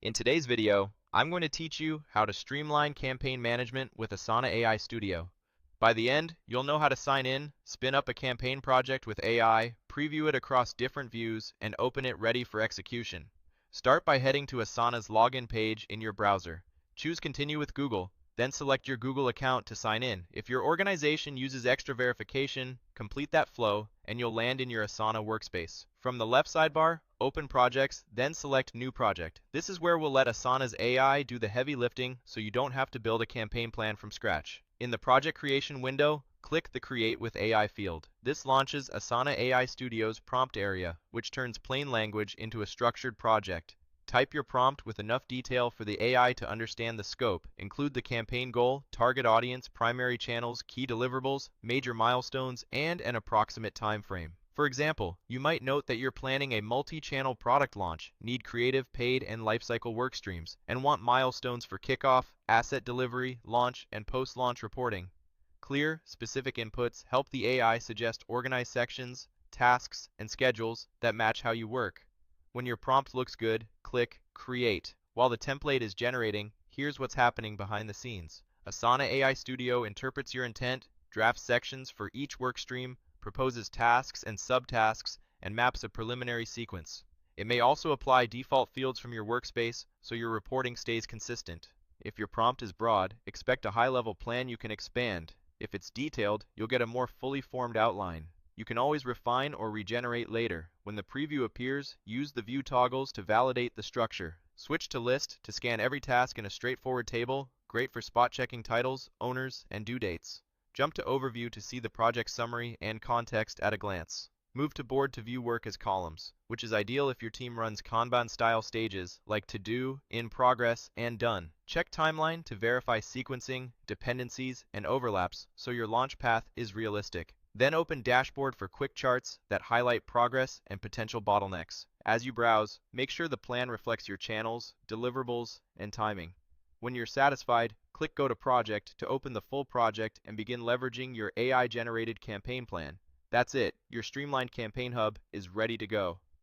In today's video, I'm going to teach you how to streamline campaign management with Asana AI Studio. By the end, you'll know how to sign in, spin up a campaign project with AI, preview it across different views, and open it ready for execution. Start by heading to Asana's login page in your browser. Choose Continue with Google, then select your Google account to sign in. If your organization uses extra verification, complete that flow, and you'll land in your Asana workspace. From the left sidebar, open Projects, then select New Project. This is where we'll let Asana's AI do the heavy lifting so you don't have to build a campaign plan from scratch. In the project creation window, click the Create with AI field. This launches Asana AI Studio's prompt area, which turns plain language into a structured project. Type your prompt with enough detail for the AI to understand the scope. Include the campaign goal, target audience, primary channels, key deliverables, major milestones, and an approximate time frame. For example, you might note that you're planning a multi-channel product launch, need creative, paid, and lifecycle work streams, and want milestones for kickoff, asset delivery, launch, and post-launch reporting. Clear, specific inputs help the AI suggest organized sections, tasks, and schedules that match how you work. When your prompt looks good, click Create. While the template is generating, here's what's happening behind the scenes. Asana AI Studio interprets your intent, drafts sections for each work stream, proposes tasks and subtasks, and maps a preliminary sequence. It may also apply default fields from your workspace so your reporting stays consistent. If your prompt is broad, expect a high-level plan you can expand. If it's detailed, you'll get a more fully formed outline. You can always refine or regenerate later. When the preview appears, use the view toggles to validate the structure. Switch to List to scan every task in a straightforward table, great for spot-checking titles, owners, and due dates. Jump to Overview to see the project summary and context at a glance. Move to Board to view work as columns, which is ideal if your team runs Kanban-style stages like To Do, In Progress, and Done. Check Timeline to verify sequencing, dependencies, and overlaps so your launch path is realistic. Then open Dashboard for quick charts that highlight progress and potential bottlenecks. As you browse, make sure the plan reflects your channels, deliverables, and timing. When you're satisfied, click Go to Project to open the full project and begin leveraging your AI-generated campaign plan. That's it. Your streamlined campaign hub is ready to go.